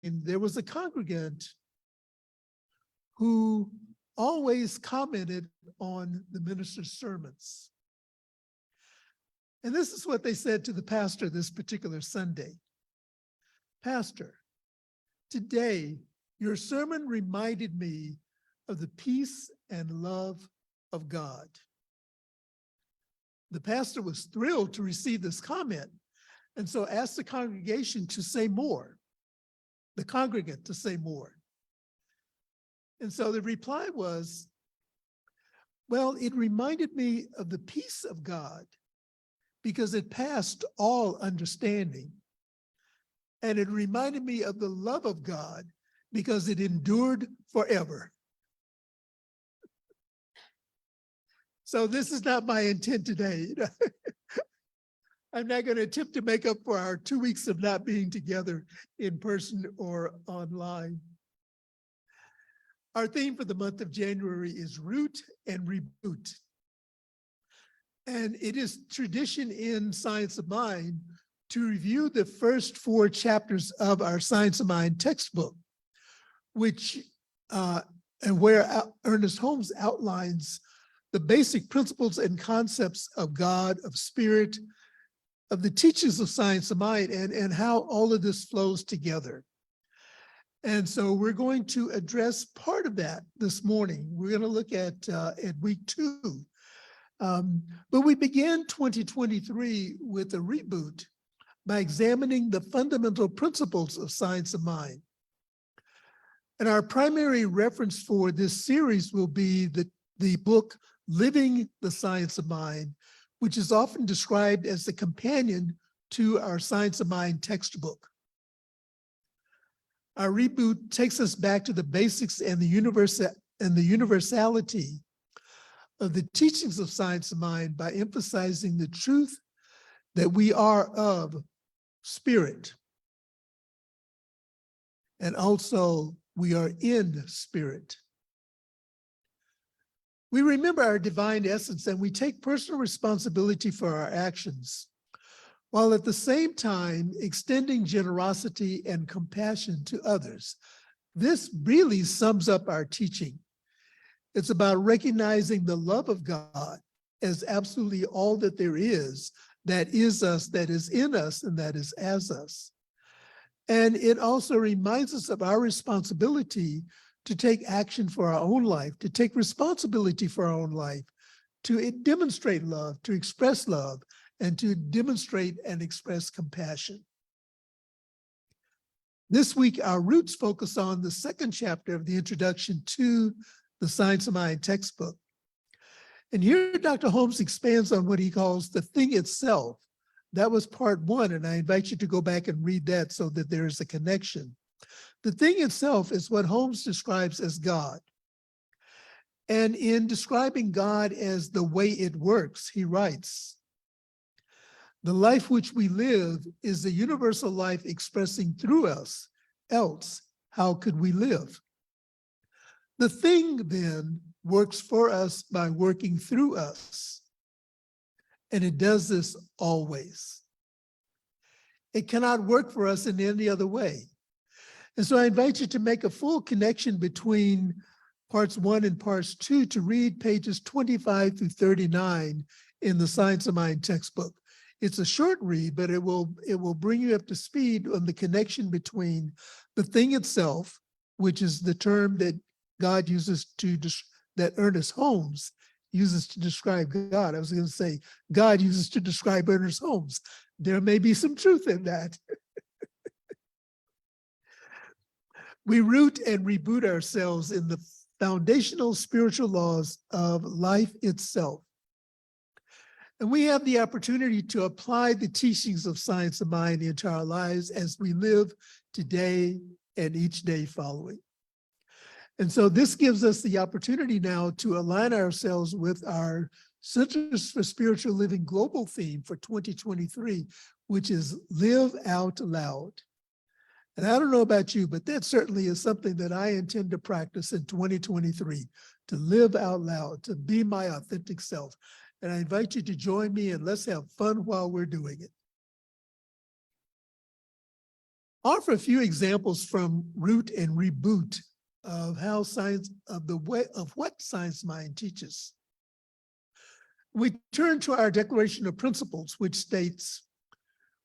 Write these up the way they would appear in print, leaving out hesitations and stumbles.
there was a congregant who always commented on the minister's sermons. And this is what they said to the pastor this particular Sunday. Pastor, today your sermon reminded me of the peace and love of God. The pastor was thrilled to receive this comment, and so asked the congregation to say more, the congregant to say more. And so the reply was, well, it reminded me of the peace of God because it passed all understanding. And it reminded me of the love of God because it endured forever. So this is not my intent today. I'm not going to attempt to make up for our 2 weeks of not being together in person or online. Our theme for the month of January is Root and Reboot. And it is tradition in Science of Mind to review the first 4 chapters of our Science of Mind textbook, which and where Ernest Holmes outlines the basic principles and concepts of God, of spirit, of the teachings of Science of Mind, and how all of this flows together. And so we're going to address part of that this morning. We're going to look at week 2. But we began 2023 with a reboot by examining the fundamental principles of Science of Mind. And our primary reference for this series will be the book Living the Science of Mind, which is often described as the companion to our Science of Mind textbook. Our reboot takes us back to the basics and the universality of the teachings of Science of Mind by emphasizing the truth that we are of spirit. And also we are in spirit. We remember our divine essence and we take personal responsibility for our actions, while at the same time extending generosity and compassion to others. This really sums up our teaching. It's about recognizing the love of God as absolutely all that there is us, that is in us, and that is as us. And it also reminds us of our responsibility to take action for our own life, to take responsibility for our own life, to demonstrate love, to express love, and to demonstrate and express compassion. This week, our roots focus on the 2nd chapter of the introduction to the Science of Mind textbook. And here, Dr. Holmes expands on what he calls the thing itself. That was part 1, and I invite you to go back and read that so that there is a connection. The thing itself is what Holmes describes as God. And in describing God as the way it works, he writes, "The life which we live is the universal life expressing through us, else how could we live? The thing then works for us by working through us, and it does this always. It cannot work for us in any other way." And so I invite you to make a full connection between parts 1 and parts 2 to read pages 25 through 39 in the Science of Mind textbook. It's a short read, but it will bring you up to speed on the connection between the thing itself, which is the term that God uses that Ernest Holmes uses to describe God. I was going to say God uses to describe Ernest Holmes. There may be some truth in that. We root and reboot ourselves in the foundational spiritual laws of life itself. And we have the opportunity to apply the teachings of Science of Mind into our lives as we live today and each day following. And so this gives us the opportunity now to align ourselves with our Centers for Spiritual Living global theme for 2023, which is Live Out Loud. And I don't know about you, but that certainly is something that I intend to practice in 2023, to live out loud, to be my authentic self. And I invite you to join me and let's have fun while we're doing it. Offer a few examples from Root and Reboot of how science, of the way of what Science Mind teaches. We turn to our Declaration of Principles, which states,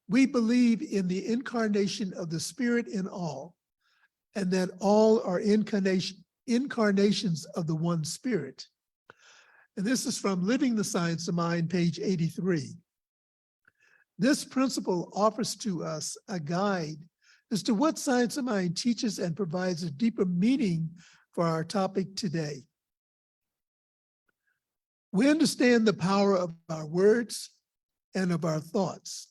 we believe in the incarnation of the Spirit in all, and that all are incarnations of the one Spirit. And this is from Living the Science of Mind, page 83. This principle offers to us a guide as to what Science of Mind teaches and provides a deeper meaning for our topic today. We understand the power of our words and of our thoughts,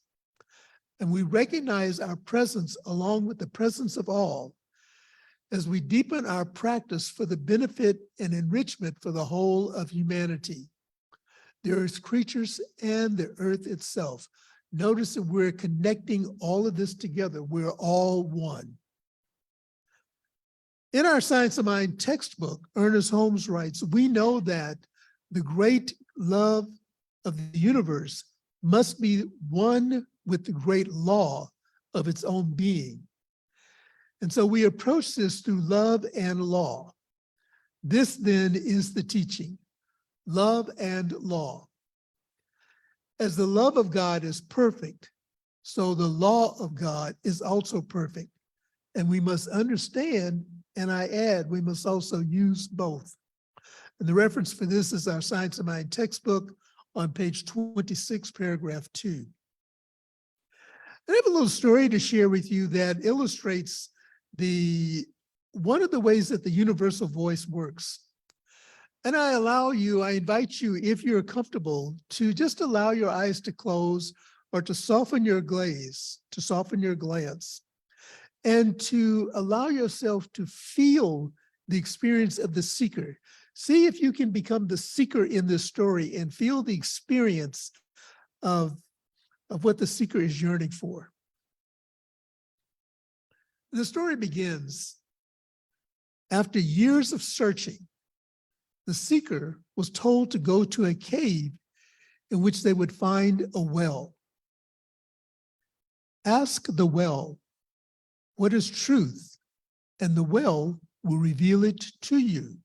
and we recognize our presence along with the presence of all as we deepen our practice for the benefit and enrichment for the whole of humanity, the Earth's creatures and the Earth itself. Notice that we're connecting all of this together. We're all one. In our Science of Mind textbook, Ernest Holmes writes, we know that the great love of the universe must be one with the great law of its own being. And so we approach this through love and law. This then is the teaching, love and law. As the love of God is perfect, so the law of God is also perfect. And we must understand, and I add, we must also use both. And the reference for this is our Science of Mind textbook on page 26, paragraph 2. I have a little story to share with you that illustrates one of the ways that the universal voice works. And I invite you, if you're comfortable, to just allow your eyes to close or to soften your glance, and to allow yourself to feel the experience of the seeker. See if you can become the seeker in this story and feel the experience of what the seeker is yearning for. The story begins after years of searching. The seeker was told to go to a cave in which they would find a well. Ask the well, what is truth? And the well will reveal it to you.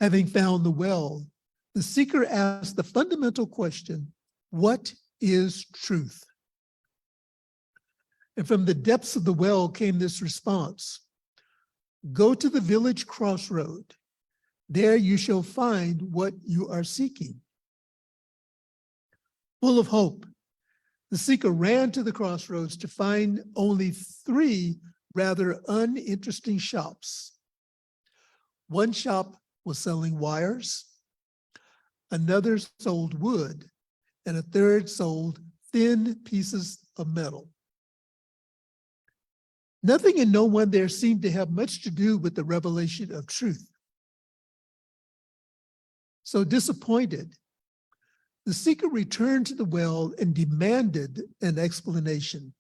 Having found the well, the seeker asked the fundamental question, what is truth? And from the depths of the well came this response, go to the village crossroad. There you shall find what you are seeking. Full of hope, the seeker ran to the crossroads to find only 3 rather uninteresting shops. One shop was selling wires, another sold wood, and a third sold thin pieces of metal. Nothing and no one there seemed to have much to do with the revelation of truth. So disappointed, the seeker returned to the well and demanded an explanation.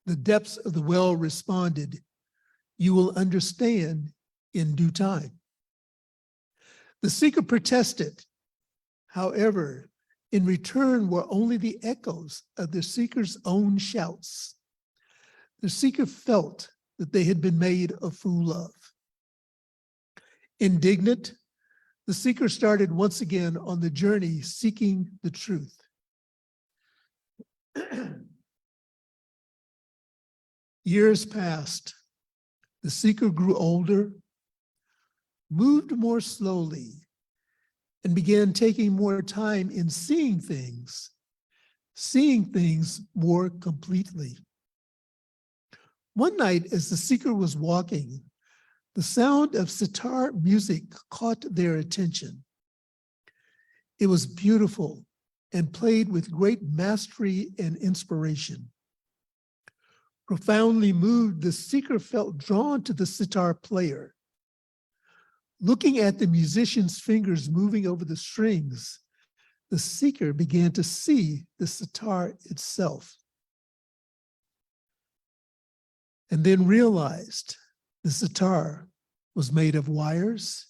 The depths of the well responded, you will understand in due time. The seeker protested. However, in return were only the echoes of the seeker's own shouts. The seeker felt that they had been made a fool of. Indignant, the seeker started once again on the journey seeking the truth. Years passed. The seeker grew older, moved more slowly, and began taking more time in seeing things more completely. One night, as the seeker was walking, the sound of sitar music caught their attention. It was beautiful and played with great mastery and inspiration. Profoundly moved, the seeker felt drawn to the sitar player. Looking at the musician's fingers moving over the strings, the seeker began to see the sitar itself. And then realized the sitar was made of wires,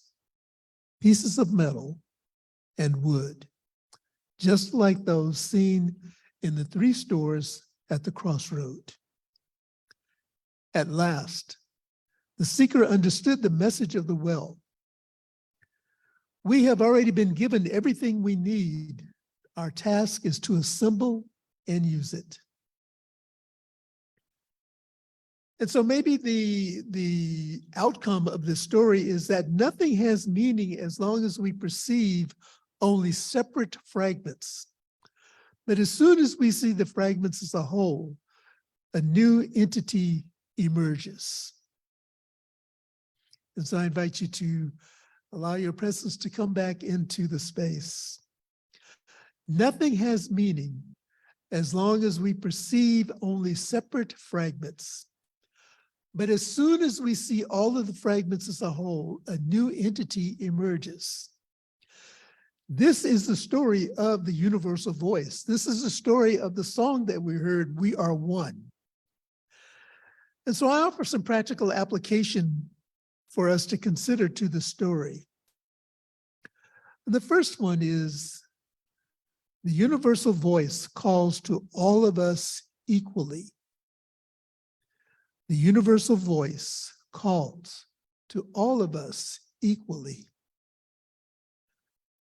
pieces of metal, and wood, just like those seen in the 3 stores at the crossroad. At last, the seeker understood the message of the well. We have already been given everything we need. Our task is to assemble and use it. And so maybe the outcome of this story is that nothing has meaning as long as we perceive only separate fragments. But as soon as we see the fragments as a whole, a new entity emerges. And so I invite you to allow your presence to come back into the space. Nothing has meaning as long as we perceive only separate fragments. But as soon as we see all of the fragments as a whole, a new entity emerges. This is the story of the universal voice. This is the story of the song that we heard, We Are One. And so I offer some practical application for us to consider to the story. And the first one is the universal voice calls to all of us equally. The universal voice calls to all of us equally.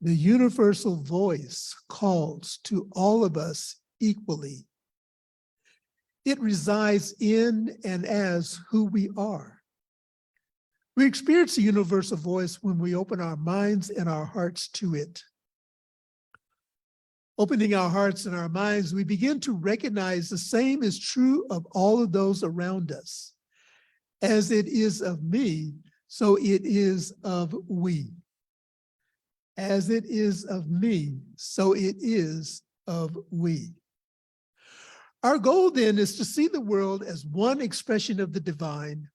The universal voice calls to all of us equally. It resides in and as who we are. We experience the universal voice when we open our minds and our hearts to it. Opening our hearts and our minds, we begin to recognize the same is true of all of those around us. As it is of me, so it is of we. As it is of me, so it is of we. Our goal then is to see the world as one expression of the divine,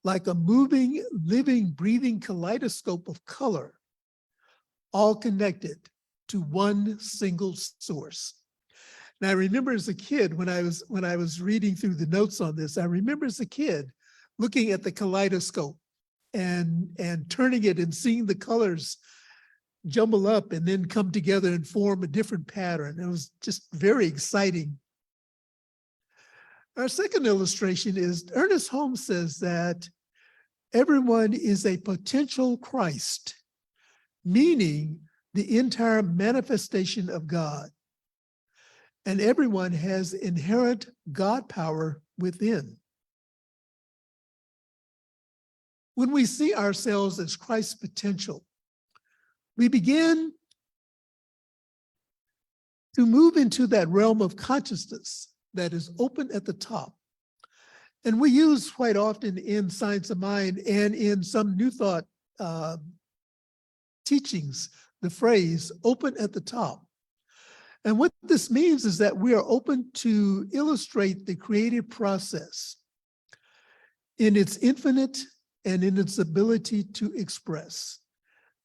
like a moving, living, breathing kaleidoscope of color, all connected to one single source. And I remember as a kid, when I was reading through the notes on this, I remember as a kid looking at the kaleidoscope and turning it and seeing the colors jumble up and then come together and form a different pattern. It was just very exciting. Our second illustration is Ernest Holmes says that everyone is a potential Christ, meaning the entire manifestation of God. And everyone has inherent God power within. When we see ourselves as Christ's potential, we begin to move into that realm of consciousness that is open at the top. And we use quite often in Science of Mind and in some New Thought teachings, the phrase open at the top. And what this means is that we are open to illustrate the creative process in its infinite and in its ability to express.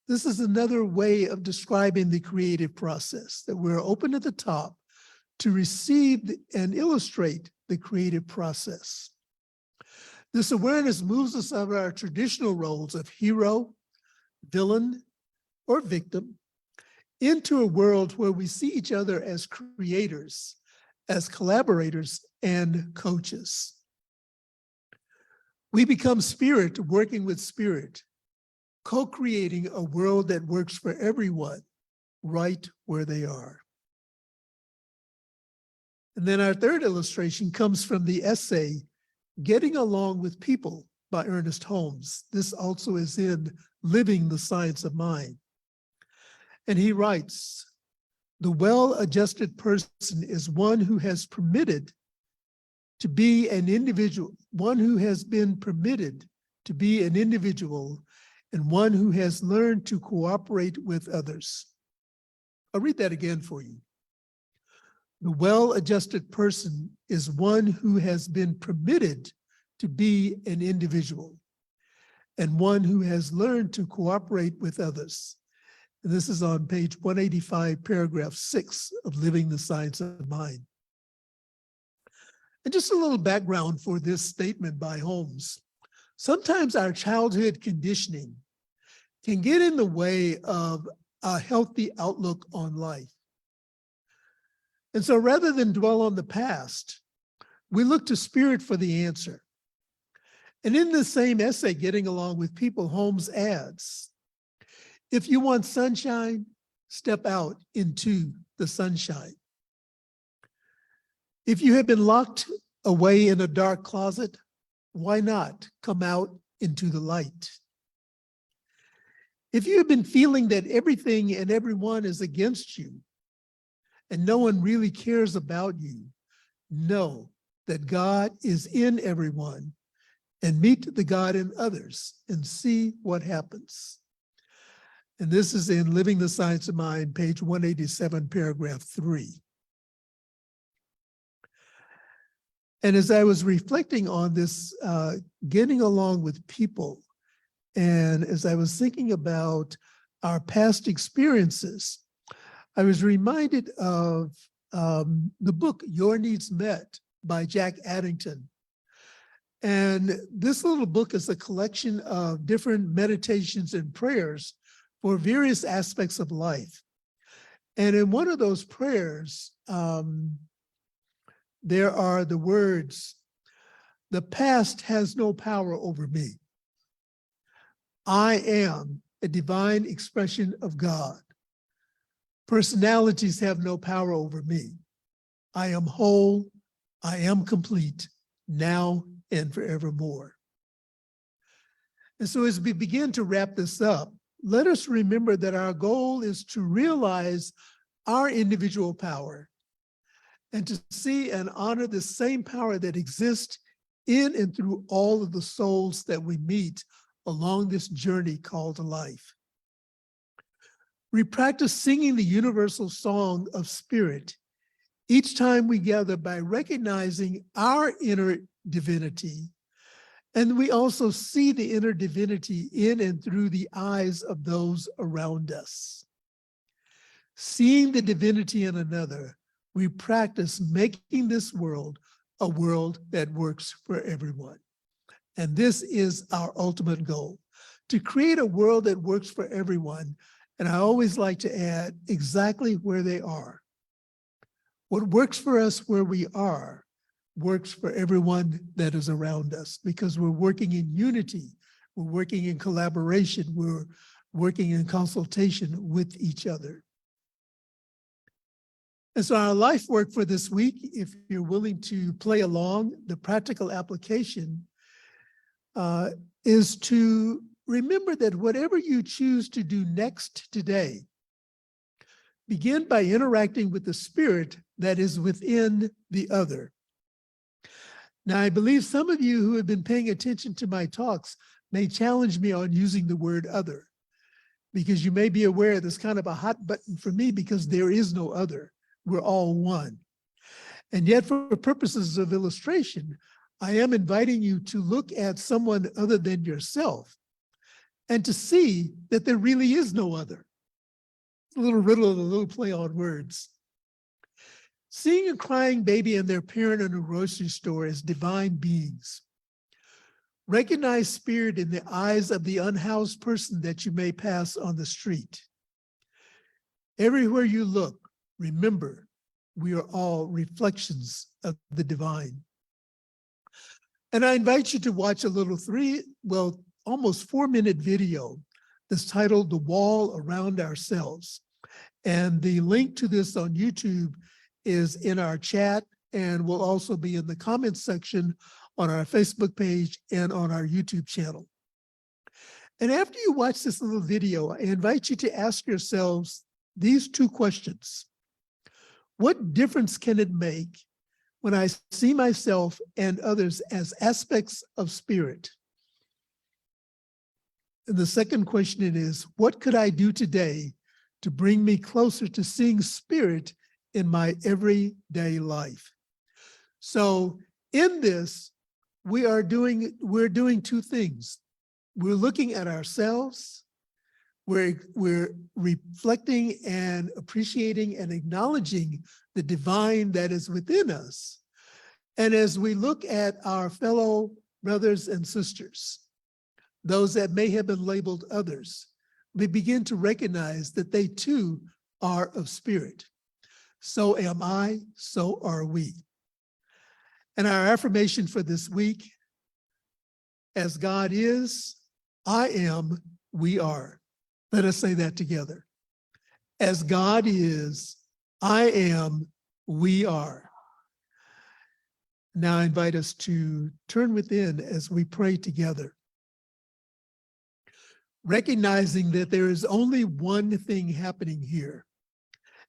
This is another way of describing the creative process, that we're open at the top to receive and illustrate the creative process. This awareness moves us out of our traditional roles of hero, villain, or victim into a world where we see each other as creators, as collaborators, and coaches. We become spirit working with spirit, co-creating a world that works for everyone right where they are. And then our third illustration comes from the essay, Getting Along with People by Ernest Holmes. This also is in Living the Science of Mind. And he writes, the well-adjusted person is one who has permitted to be an individual, one who has been permitted to be an individual, and one who has learned to cooperate with others. I'll read that again for you. The well-adjusted person is one who has been permitted to be an individual, and one who has learned to cooperate with others. And this is on page 185, paragraph 6 of Living the Science of Mind. And just a little background for this statement by Holmes. Sometimes our childhood conditioning can get in the way of a healthy outlook on life. And so rather than dwell on the past, we look to spirit for the answer. And in the same essay, Getting Along with People, Holmes adds, if you want sunshine, step out into the sunshine. If you have been locked away in a dark closet, why not come out into the light? If you have been feeling that everything and everyone is against you and no one really cares about you, know that God is in everyone and meet the God in others and see what happens. And this is in Living the Science of Mind, page 187, paragraph 3. And as I was reflecting on this, getting along with people, and as I was thinking about our past experiences, I was reminded of the book, Your Needs Met by Jack Addington. And this little book is a collection of different meditations and prayers for various aspects of life. And in one of those prayers, there are the words, the past has no power over me. I am a divine expression of God. Personalities have no power over me. I am whole, I am complete, now and forevermore. And so as we begin to wrap this up, let us remember that our goal is to realize our individual power and to see and honor the same power that exists in and through all of the souls that we meet along this journey called life. We practice singing the universal song of spirit each time we gather by recognizing our inner divinity. And we also see the inner divinity in and through the eyes of those around us. Seeing the divinity in another, we practice making this world a world that works for everyone. And this is our ultimate goal, to create a world that works for everyone. And I always like to add exactly where they are. What works for us where we are works for everyone that is around us, because we're working in unity, we're working in collaboration, we're working in consultation with each other. And so our life work for this week, if you're willing to play along, the practical application is to remember that whatever you choose to do next today, begin by interacting with the spirit that is within the other. Now, I believe some of you who have been paying attention to my talks may challenge me on using the word other, because you may be aware there's kind of a hot button for me because there is no other. We're all one. And yet, for purposes of illustration, I am inviting you to look at someone other than yourself and to see that there really is no other. A little riddle, a little play on words. Seeing a crying baby and their parent in a grocery store as divine beings. Recognize spirit in the eyes of the unhoused person that you may pass on the street. Everywhere you look, remember, we are all reflections of the divine. And I invite you to watch a little almost 4-minute video that's titled The Wall Around Ourselves. And the link to this on YouTube is in our chat and will also be in the comments section on our Facebook page and on our YouTube channel. And after you watch this little video, I invite you to ask yourselves these 2 questions. What difference can it make when I see myself and others as aspects of spirit? And the second question is, what could I do today to bring me closer to seeing spirit in my everyday life? So in this, we're doing 2 things. We're looking at ourselves, we're reflecting and appreciating and acknowledging the divine that is within us. And as we look at our fellow brothers and sisters, those that may have been labeled others, we begin to recognize that they too are of spirit. So am I, so are we. And our affirmation for this week, as God is, I am, we are. Let us say that together. As God is, I am, we are. Now I invite us to turn within as we pray together, recognizing that there is only one thing happening here,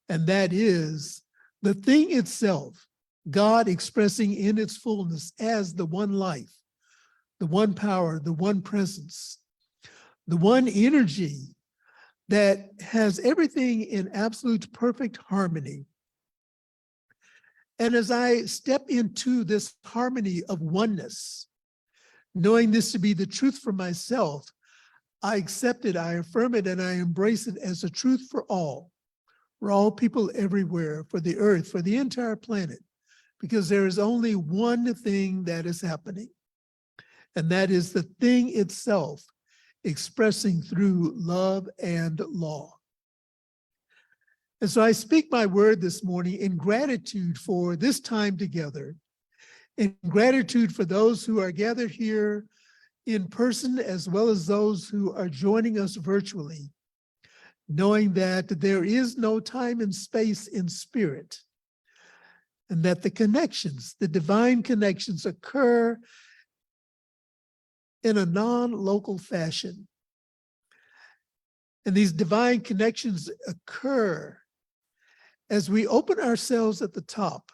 and that is the thing itself, God expressing in its fullness as the one life, the one power, the one presence, the one energy that has everything in absolute perfect harmony. And as I step into this harmony of oneness, knowing this to be the truth for myself, I accept it, I affirm it, and I embrace it as a truth for all people everywhere, for the earth, for the entire planet, because there is only one thing that is happening, and that is the thing itself expressing through love and law. And so I speak my word this morning in gratitude for this time together, in gratitude for those who are gathered here in person, as well as those who are joining us virtually, knowing that there is no time and space in spirit, and that the connections, the divine connections, occur in a non-local fashion. And these divine connections occur as we open ourselves at the top,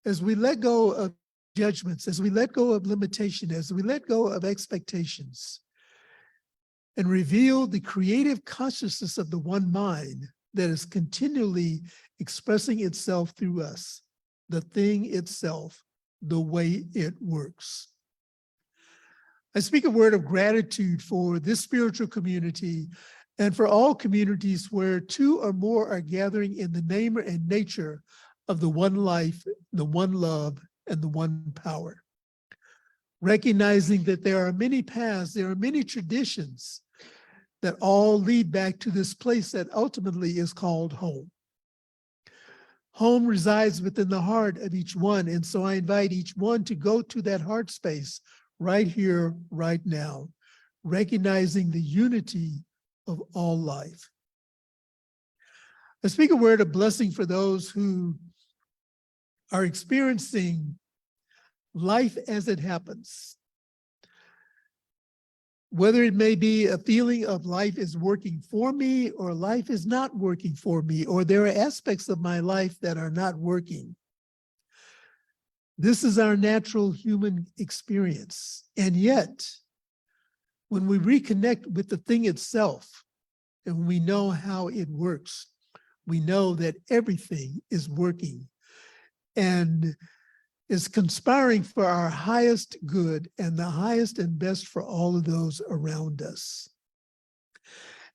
as we let go of judgments, as we let go of limitation, as we let go of expectations, and reveal the creative consciousness of the one mind that is continually expressing itself through us, the thing itself, the way it works. I speak a word of gratitude for this spiritual community and for all communities where two or more are gathering in the name and nature of the one life, the one love, and the one power. Recognizing that there are many paths, there are many traditions that all lead back to this place that ultimately is called home. Home resides within the heart of each one, and so I invite each one to go to that heart space right here, right now, recognizing the unity of all life. I speak a word of blessing for those who are experiencing life as it happens. Whether it may be a feeling of life is working for me or life is not working for me, or there are aspects of my life that are not working. This is our natural human experience. And yet, when we reconnect with the thing itself, and we know how it works, we know that everything is working and is conspiring for our highest good and the highest and best for all of those around us.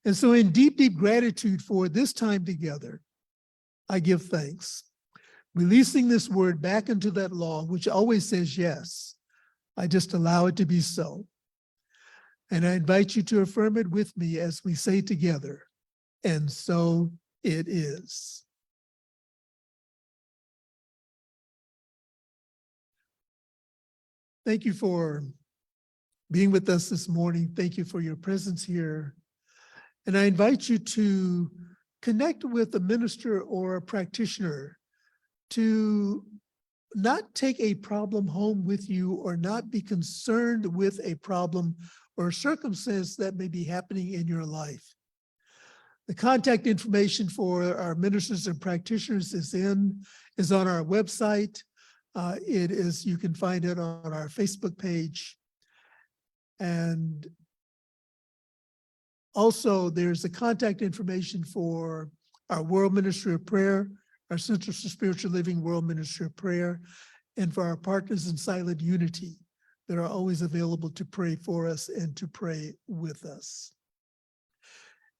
And so in deep, deep gratitude for this time together, I give thanks, releasing this word back into that law, which always says yes. I just allow it to be so. And I invite you to affirm it with me as we say together, and so it is. Thank you for being with us this morning. Thank you for your presence here. And I invite you to connect with a minister or a practitioner to not take a problem home with you or not be concerned with a problem or circumstance that may be happening in your life. The contact information for our ministers and practitioners is on our website. You can find it on our Facebook page. And also there's the contact information for our World Ministry of Prayer, our Centers for Spiritual Living World Ministry of Prayer, and for our partners in Silent Unity that are always available to pray for us and to pray with us.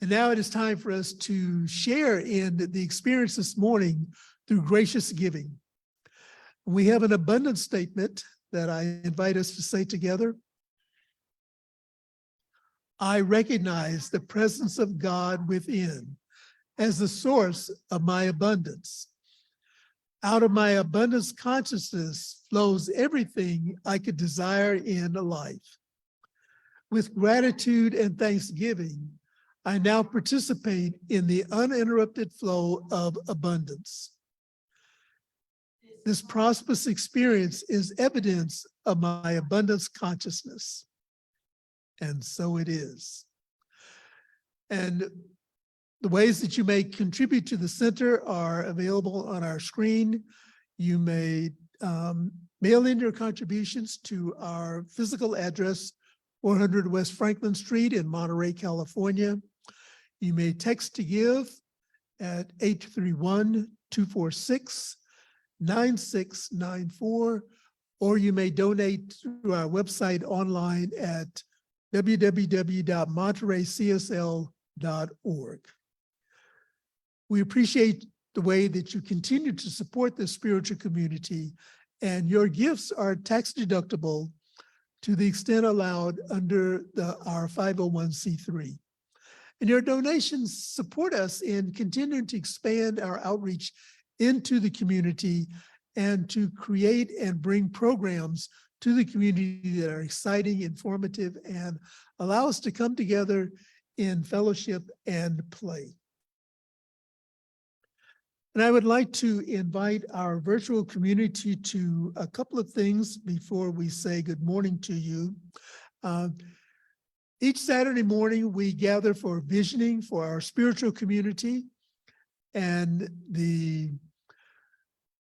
And now it is time for us to share in the experience this morning through gracious giving. We have an abundance statement that I invite us to say together. I recognize the presence of God within as the source of my abundance. Out of my abundance consciousness flows everything I could desire in a life. With gratitude and thanksgiving, I now participate in the uninterrupted flow of abundance. This prosperous experience is evidence of my abundance consciousness. And so it is. And the ways that you may contribute to the center are available on our screen. You may mail in your contributions to our physical address, 400 West Franklin Street in Monterey, California. You may text to give at 831-246-9694, or you may donate through our website online at www.montereycsl.org. We appreciate the way that you continue to support this spiritual community, and your gifts are tax deductible to the extent allowed under our 501c3. And your donations support us in continuing to expand our outreach into the community and to create and bring programs to the community that are exciting, informative, and allow us to come together in fellowship and play. And I would like to invite our virtual community to a couple of things before we say good morning to you. Each Saturday morning, we gather for visioning for our spiritual community, and the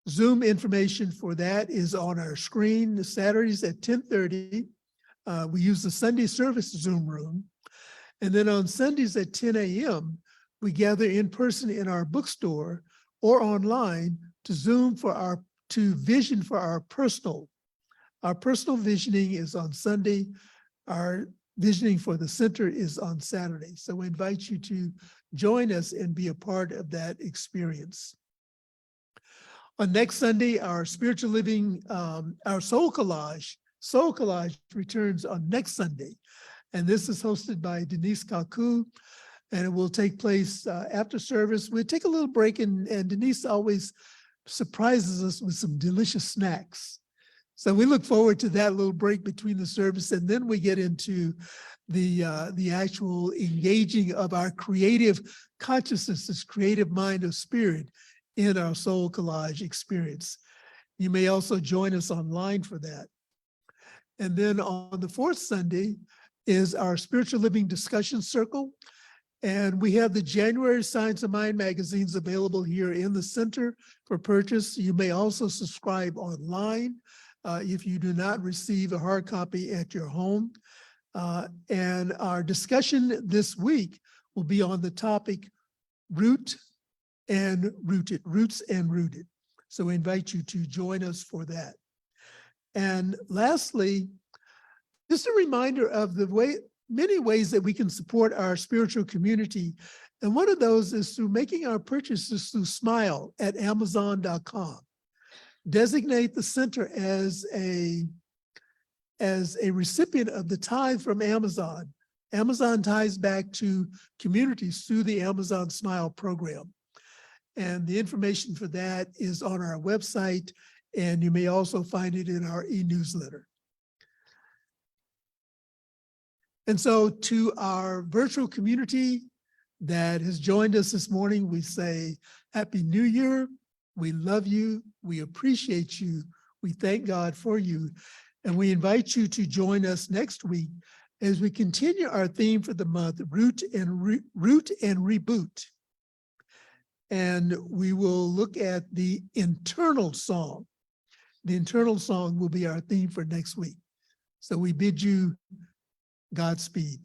Zoom information for that is on our screen. The Saturdays at 10:30. We use the Sunday service Zoom room. And then on Sundays at 10 a.m., we gather in person in our bookstore or online to Zoom to vision for our personal. Our personal visioning is on Sunday. Our visioning for the center is on Saturday. So we invite you to join us and be a part of that experience. On next Sunday, our spiritual living, our Soul Collage returns on next Sunday. And this is hosted by Denise Kaku, and it will take place after service. We'll take a little break, and Denise always surprises us with some delicious snacks. So we look forward to that little break between the service, and then we get into the actual engaging of our creative consciousness, this creative mind of spirit in our Soul Collage experience. You may also join us online for that. And then on the fourth Sunday is our Spiritual Living Discussion Circle. And we have the January Science of Mind magazines available here in the center for purchase. You may also subscribe online if you do not receive a hard copy at your home. And our discussion this week will be on the topic Roots and Rooted. So we invite you to join us for that. And lastly, just a reminder of many ways that we can support our spiritual community. And one of those is through making our purchases through Smile at Amazon.com. Designate the center as a recipient of the tithe from Amazon. Amazon ties back to communities through the Amazon Smile program. And the information for that is on our website, and you may also find it in our e-newsletter. And so to our virtual community that has joined us this morning, we say Happy New Year. We love you. We appreciate you. We thank God for you. And we invite you to join us next week as we continue our theme for the month, Root and Reboot. And we will look at the internal song. The internal song will be our theme for next week. So we bid you Godspeed.